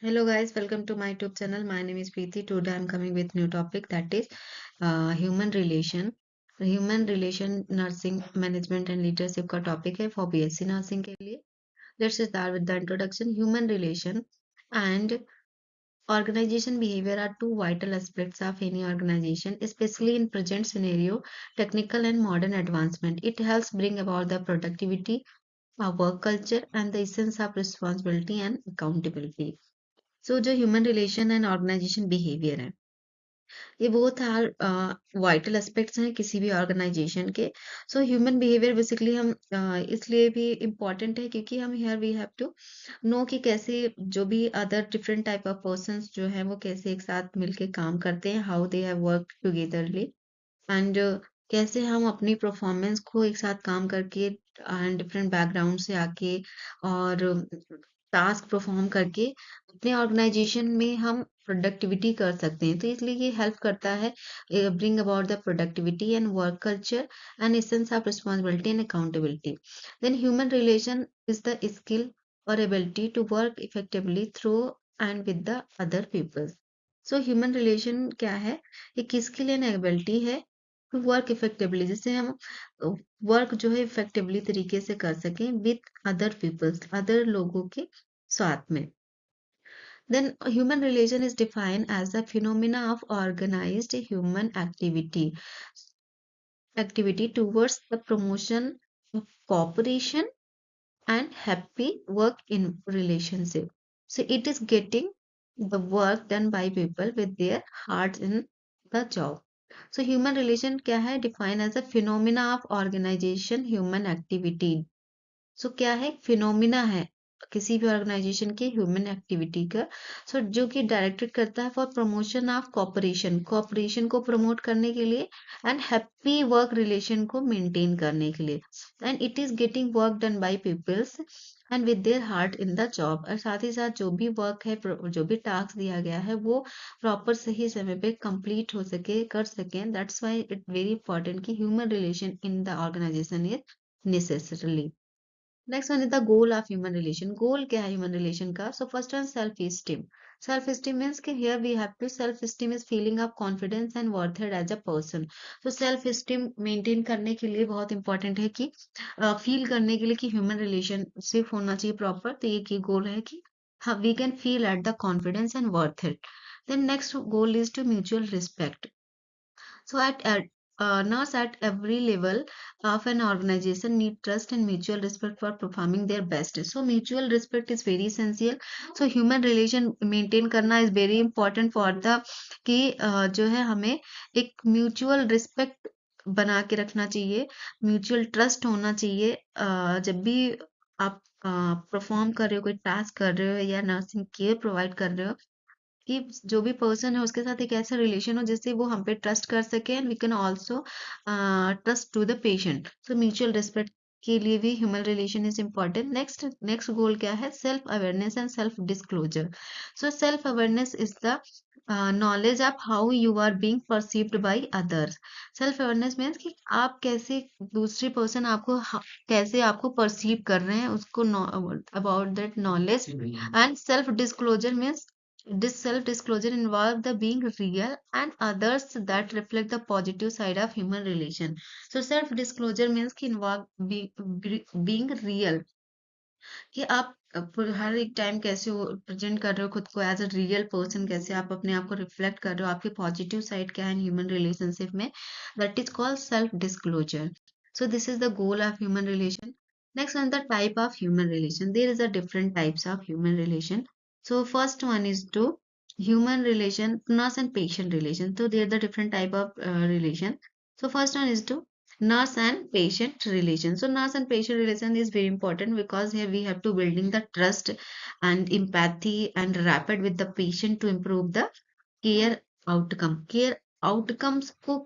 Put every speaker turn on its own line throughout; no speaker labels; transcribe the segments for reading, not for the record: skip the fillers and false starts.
Hello guys, welcome to my YouTube channel. My name is Preeti. Today I'm coming with new topic that is human relation. Human relation nursing management and leadership का topic है for BSc nursing के लिए. Let's start with the introduction. Human relation and organization behavior are two vital aspects of any organization, especially in present scenario, technical and modern advancement. It helps bring about the productivity, work culture, and the essence of responsibility and accountability. जो human relation and organization behaviour है ये बहुत vital aspects हैं किसी भी organisation के। Human behaviour basically हम इसलिए भी इम्पोर्टेंट है क्योंकि हम here we have to know कि कैसे जो भी other different type of persons जो है वो कैसे एक साथ मिलके काम करते हैं, how they have work togetherly and कैसे हम अपनी परफॉर्मेंस को एक साथ काम करके एंड डिफरेंट बैकग्राउंड से आके और टास्क परफॉर्म करके अपने ऑर्गेनाइजेशन में हम प्रोडक्टिविटी कर सकते हैं। तो इसलिए ये हेल्प करता है bring about the productivity and work culture and essence of responsibility and accountability. Then human relation is the skill और ability to work effectively through and with the other peoples. Human relation क्या है? एक skill and ability है to work effectively, जिससे हम work जो है effectively तरीके से कर सकें विद अदर पीपल्स, अदर लोगों के साथ में। Then human relation is defined as the phenomena of organized human activity towards the promotion of cooperation and happy work in relationship. So it is getting the work done by people with their hearts in the job. Human relation क्या है? Defined as a phenomena of organization human activity. क्या है? Phenomena है किसी भी organisation की human activity का। जो कि डायरेक्टेड करता है फॉर प्रमोशन ऑफ कोऑपरेशन को प्रमोट करने के लिए एंड हैप्पी वर्क रिलेशन को मेंटेन करने के लिए and it is getting work done by peoples and with their heart in the job. और साथ ही साथ जो भी वर्क है, जो भी टास्क दिया गया है वो प्रॉपर सही समय पे कंप्लीट हो सके, कर सके। That's why it very important कि human relation in the organization is necessarily. Next one is the goal of human relation. Goal क्या है ह्यूमन रिलेशन का? First one self esteem. Self esteem means कि here we have to self esteem is feeling of confidence and worthed as a person. Self esteem maintain करने के लिए बहुत important है कि फील करने के लिए कि ह्यूमन रिलेशनशिप होना चाहिए प्रॉपर। तो ये की गोल है कि हाँ we can feel at the confidence and worthed. Then next goal is to mutual respect. at nurse at every level of an organization need trust and mutual respect for performing their best. Mutual respect is very essential. Human relation maintain करना is very important for the कि जो है हमें एक mutual respect बना के रखना चाहिए, म्यूचुअल ट्रस्ट होना चाहिए। जब भी आप परफॉर्म कर रहे हो, कोई टास्क कर रहे हो या नर्सिंग केयर प्रोवाइड कर रहे हो, कि जो भी पर्सन है उसके साथ एक ऐसा रिलेशन हो जिससे वो हम पे ट्रस्ट कर सके and we can also trust to the patient. Mutual respect के लिए भी human relation is important. Next goal क्या है? Self awareness and self disclosure. Self awareness is the knowledge of how you are being perceived by others. Self awareness means कि आप कैसे दूसरे person आपको कैसे आपको परसीव कर रहे हैं, उसको about that knowledge. And self disclosure means this self-disclosure involves the being real and others that reflect the positive side of human relation. Self-disclosure means कि involve being real, कि आप हर एक टाइम कैसे हो प्रेजेंट कर रहे हो खुद को एज अ रियल पर्सन, कैसे आप अपने आप को रिफ्लेक्ट कर रहे हो, आपके पॉजिटिव साइड क्या है ह्यूमन रिलेशनशिप में, that is called self disclosure. This is the goal of human relation. Next one the type of human relation. There is a different types of human relation. First one is to human relation, nurse and patient relation. So there are the different type of relation. First one is to nurse and patient relation. Nurse and patient relation is very important because here we have to building the trust and empathy and rapid with the patient to improve the care outcome. Care outcomes को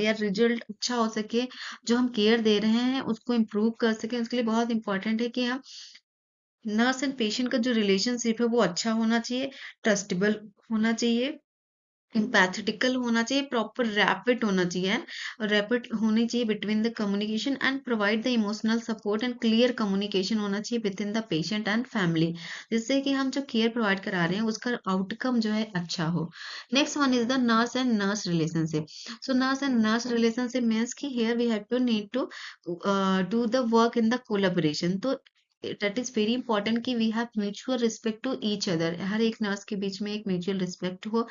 या result अच्छा हो सके, जो हम care दे रहे हैं उसको इम्प्रूव कर सके, उसके लिए बहुत इंपॉर्टेंट है कि हम नर्स एंड पेशेंट का जो रिलेशनशिप है वो अच्छा होना चाहिए, ट्रस्टेबल होना चाहिए एम्पैथेटिकल होना चाहिए, प्रॉपर रैपिड होना चाहिए, और रैपिड होनी चाहिए between the communication and provide the emotional support and clear communication होना चाहिए with in the patient and family, जिससे कि हम जो केयर प्रोवाइड करा रहे हैं उसका आउटकम जो है अच्छा हो। Next one is the nurse and nurse relationship. So nurse and nurse relationship means कि here we have to need to do the work in the collaboration. तो दैट इज वेरी इंपॉर्टेंट कि we have mutual respect to each other, हर एक nurse के बीच में एक mutual respect हो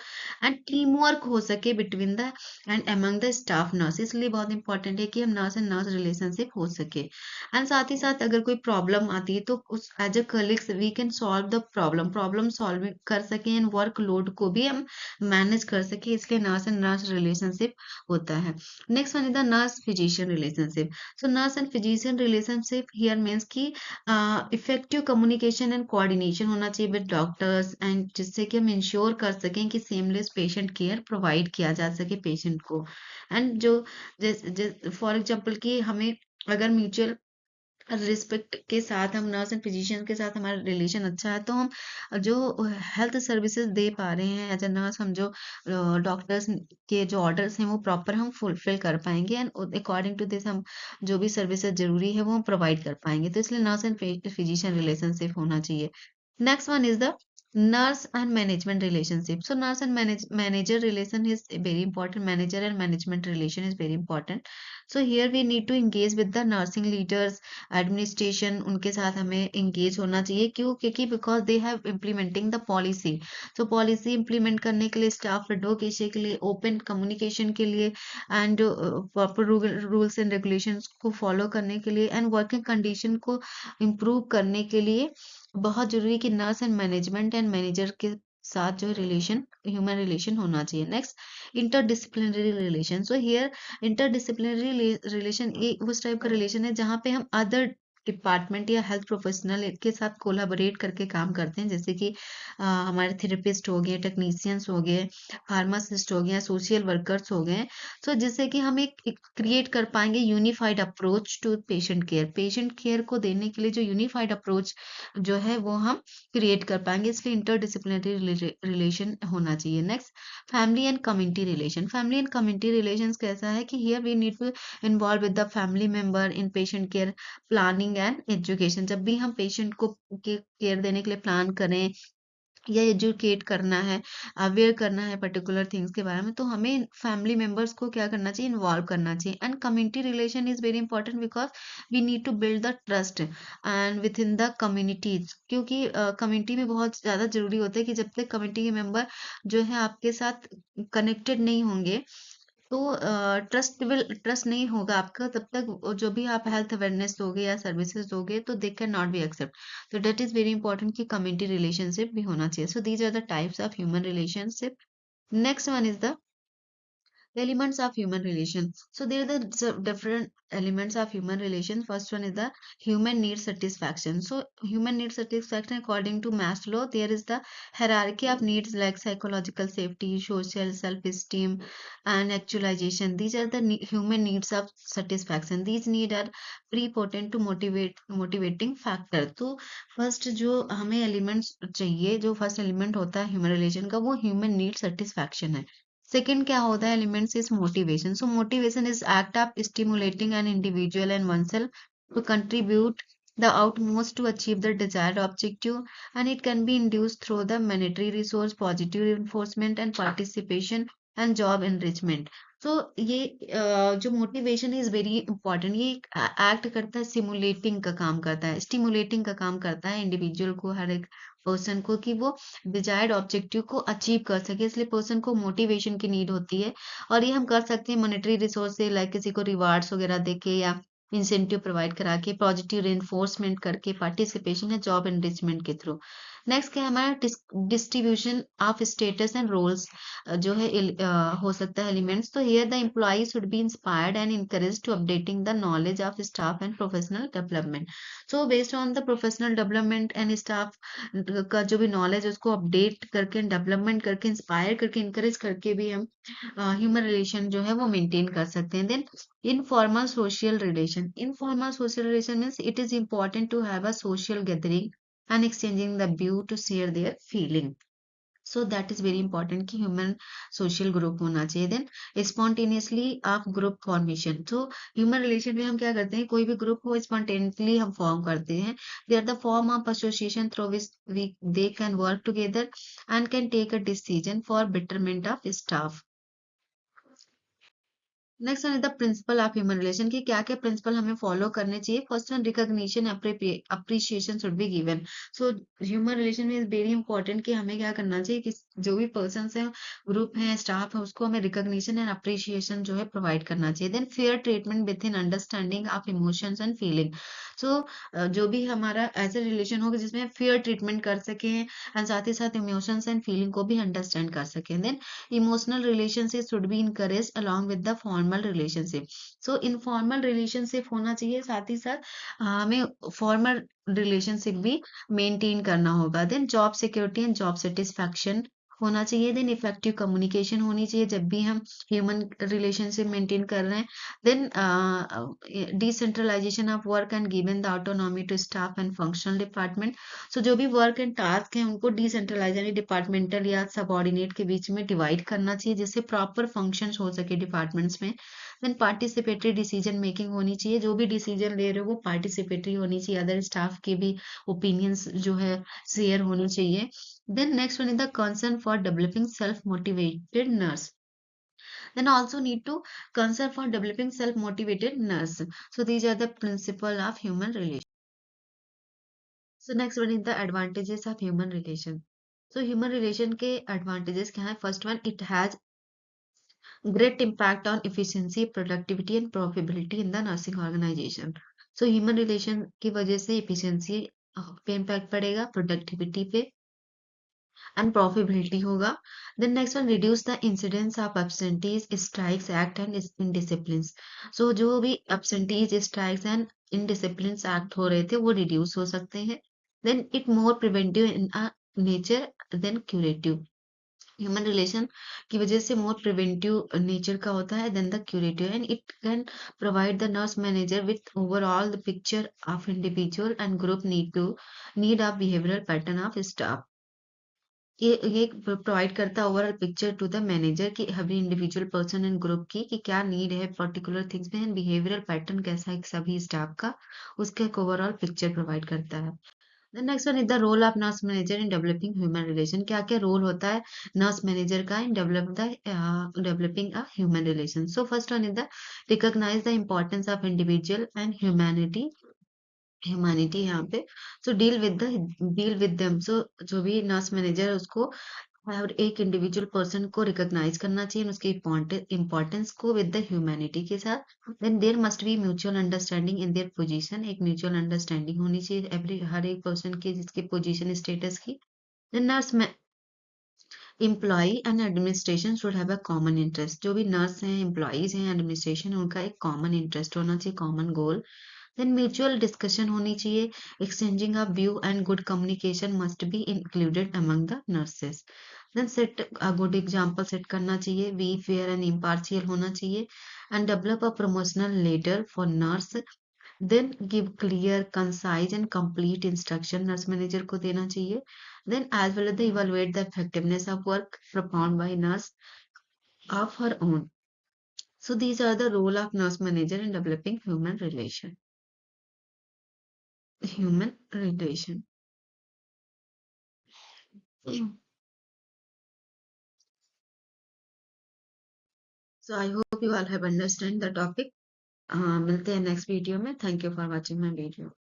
एंड टीम वर्क हो सके between the and among the staff nurse, इसलिए बहुत इंपॉर्टेंट है कि हम नर्स एंड नर्स रिलेशनशिप हो सके। एंड साथ ही साथ अगर कोई प्रॉब्लम आती है तो उस as a colleagues we can solve the problem solve कर सके एंड वर्क लोड को भी हम मैनेज कर सके, इसलिए नर्स एंड नर्स रिलेशनशिप होता है। Next one is the nurse physician relationship. So nurse and physician relationship here means की इफेक्टिव कम्युनिकेशन एंड कोऑर्डिनेशन होना चाहिए विद डॉक्टर्स, एंड जिससे कि हम इंश्योर कर सकें कि सेमलेस पेशेंट केयर प्रोवाइड किया जा सके पेशेंट को। एंड जो फॉर एग्जांपल कि हमें अगर म्यूचुअल रिस्पेक्ट के साथ हम नर्स एंड फिजिशियन के साथ हमारा रिलेशन अच्छा है, तो हम जो हेल्थ सर्विसेज दे पा रहे हैं एज अ नर्स, हम जो डॉक्टर्स के जो ऑर्डर्स हैं वो प्रॉपर हम फुलफिल कर पाएंगे, एंड अकॉर्डिंग टू दिस हम जो भी सर्विसेज जरूरी है वो हम प्रोवाइड कर पाएंगे, तो इसलिए नर्स एंड फिजिशियन रिलेशनशिप होना चाहिए। Next one is the nurse and management relationship. So nurse and manager relation is very important. Manager and management relation is very important. So here we need to engage with the nursing leaders, administration, उनके साथ हमें engage होना चाहिए। क्यों? क्योंकि because they have implementing the policy. So policy implement करने के लिए, स्टाफ एडवोकेसी के लिए, ओपन कम्युनिकेशन के लिए, and proper rules and regulations को फॉलो करने के लिए, एंड वर्किंग कंडीशन को इम्प्रूव करने के लिए बहुत जरूरी है कि nurse and management and manager के साथ जो रिलेशन, ह्यूमन रिलेशन होना चाहिए। Next, interdisciplinary relation. So here interdisciplinary relation ये उस टाइप का रिलेशन है जहाँ पे हम अदर डिपार्टमेंट या हेल्थ प्रोफेशनल के साथ कोलाबोरेट करके काम करते हैं, जैसे कि हमारे थेरेपिस्ट हो गए, टेक्नीशियंस हो गए, फार्मासिस्ट हो गए, सोशल वर्कर्स हो गए। सो जिससे कि हम एक क्रिएट कर पाएंगे unified approach to patient care को देने के लिए जो यूनिफाइड अप्रोच जो है वो हम क्रिएट कर पाएंगे, इसलिए इंटरडिसिप्लिनरी रिलेशन होना चाहिए। Next, family and community relation. Family and community relations कैसा है कि here we need to involve with the family member in patient care planning and education. जब भी हम पेशेंट को केयर देने के लिए प्लान करें या एजुकेट करना है, अवेयर करना है पर्टिकुलर थिंग्स के बारे में, तो हमें फैमिली मेंबर्स को क्या करना चाहिए, इन्वॉल्व करना चाहिए। And community relation is very important because we need to build the trust and with in the communities, क्योंकि कम्युनिटी में बहुत ज्यादा जरूरी होता है कि जब तक कम्युनिटी के मेंबर जो है आपके साथ कनेक्टेड नहीं होंगे, तो ट्रस्ट नहीं होगा आपका, तब तक जो भी आप हेल्थ अवेयरनेस दोगे या सर्विसेज दोगे तो they can not be accept. तो डेट इज वेरी इंपॉर्टेंट कि कम्युनिटी रिलेशनशिप भी होना चाहिए। So these are the types of human relationship. Next one is the elements of human relation. So there are the different elements of human relation. First one is the human need satisfaction. So human need satisfaction according to Maslow, there is the hierarchy of needs like psychological safety, social self-esteem, and actualization. These are the human needs of satisfaction. These needs are prepotent to motivating factor. तो first जो हमें elements चाहिए, जो first element होता है human relation का, वो human need satisfaction है। सेकंड क्या होता है elements is motivation. So motivation is act of stimulating an individual and oneself to contribute the utmost to achieve the desired objective, and it can be induced through the monetary resource, positive reinforcement and participation and job enrichment. तो ये जो motivation is very important, ये act करता है, simulating का काम करता है, स्टिमुलेटिंग का काम करता है इंडिविजुअल को, हर एक पर्सन को, कि वो डिजायर्ड ऑब्जेक्टिव को अचीव कर सके, इसलिए पर्सन को मोटिवेशन की नीड होती है। और ये हम कर सकते हैं मॉनेटरी रिसोर्स से, लाइक किसी को रिवार्ड्स वगैरह देके या इंसेंटिव प्रोवाइड करा के, पॉजिटिव रेनफोर्समेंट करके, पार्टिसिपेशन या जॉब एनरिचमेंट के थ्रू। नेक्स्ट क्या है हमारा distribution of status and roles जो है हो सकता है एलिमेंट्स। तो here the employee should be inspired and encouraged to updating the knowledge of staff and professional development. So based on the professional development and staff का जो भी knowledge है उसको अपडेट करके, डेवलपमेंट करके, इंस्पायर करके, इंकरेज करके भी हम ह्यूमन रिलेशन जो है वो मेंटेन कर सकते हैं। Then informal social relation means it is important to have a social gathering and exchanging the view to share their feeling. So that is very important कि ह्यूमन सोशल ग्रुप होना चाहिए। Then spontaneously of group formation, तो human relation में हम क्या करते हैं, कोई भी ग्रुप हो स्पॉन्टेनियसली हम फॉर्म करते हैं। They are the form of association through which we they can work together and can take a decision for betterment of staff. Next one is the principal of human relation की क्या क्या principal हमें follow करने चाहिए। First one, recognition appreciation should be given. So human relation में is very important कि हमें क्या करना चाहिए कि जो भी पर्सन है, ग्रुप है, स्टाफ है, उसको हमें रिकॉग्निशन एंड अप्रिसिएशन जो है प्रोवाइड करना चाहिए। Then fair treatment within understanding of emotions and feeling. So जो भी हमारा ऐसे रिलेशन होगा जिसमें फेयर ट्रीटमेंट कर सके एंड साथ ही साथ इमोशंस एंड फीलिंग को भी अंडरस्टैंड कर सके। Then emotional relationship should be encouraged along with the formal relationship। So informal relationship होना चाहिए, साथ ही साथ हमें फॉर्मल रिलेशनशिप भी मेंटेन करना होगा। Then job security and job satisfaction होना चाहिए। देन इफेक्टिव कम्युनिकेशन होनी चाहिए जब भी हम ह्यूमन रिलेशनशिप मेंटेन कर रहे हैं। Then decentralization of work and given the autonomy to staff and functional department. So जो भी वर्क एंड टास्क हैं उनको डिसेंट्रलाइज यानी डिपार्टमेंटल या सबऑर्डिनेट के बीच में डिवाइड करना चाहिए जिससे प्रॉपर फंक्शंस हो सके डिपार्टमेंट्स में। देन पार्टिसिपेटरी डिसीजन मेकिंग होनी चाहिए, जो भी डिसीजन ले रहे हो वो पार्टिसिपेटरी होनी चाहिए, अदर स्टाफ के भी ओपिनियंस जो है शेयर होनी चाहिए। Then next one is the concern for developing self motivated nurse. then also need to concern for developing self-motivated nurse. So these are the principle of human relation. So next one is the advantages of human relation. So human relation के advantages क्या है? First one, it has great impact on efficiency, productivity and profitability in the nursing organization. So human relation की वजह से efficiency पे impact पड़ेगा, productivity पे and profitability होगा। Then next one, reduce the incidence of absentees, strikes, act and indisciplines. So जो भी absentees, strikes and indisciplines act हो रहे थे वो reduce हो सकते हैं। Then it more preventive in a nature than curative. Human relation की वजह से मोर प्रिवेंटिव नेचर का होता है than the curative and it can provide the nurse manager with overall the picture of individual and group need of behavioural pattern of staff. ये provide करता है overall picture to the manager की every individual person and group की कि क्या need है particular things में and behavioural pattern कैसा है सभी स्टाफ का, उसका एक ओवरऑल पिक्चर प्रोवाइड करता है। The next one is the role of nurse manager in developing human relation। क्या क्या रोल होता है नर्स मैनेजर का इन developing a human relation। So first one is the recognize the importance of individual and humanity यहाँ पे। So deal with them। So जो भी nurse manager है उसको और एक इंडिविजुअल पर्सन को रिकॉग्नाइज करना चाहिए उसके इम्पोर्टेंस को विद द ह्यूमैनिटी के साथ। Then there must be mutual understanding in their position, एक म्यूचुअल अंडरस्टैंडिंग होनी चाहिए एवरी हर एक पर्सन की जिसकी पोजीशन स्टेटस की। देन नर्स में employ and administration should have a common interest, जो भी नर्स हैं एम्प्लॉयज हैं एडमिनिस्ट्रेशन उनका एक कॉमन इंटरेस्ट होना चाहिए, common goal. Then mutual discussion होनी चाहिए, exchanging of view and good communication must be included among the nurses. Then set a good example set करना चाहिए, बी फेयर एंड इम्पार्शियल होना चाहिए and develop a promotional letter for nurse. Then give clear concise and complete instruction nurse manager को देना चाहिए। Then as well as the evaluate the effectiveness of work performed by nurse of her own. So these are the role of nurse manager in developing human relation. Human relation. So I hope you all have understand the topic. मिलते हैं next video में। Thank you for watching my video.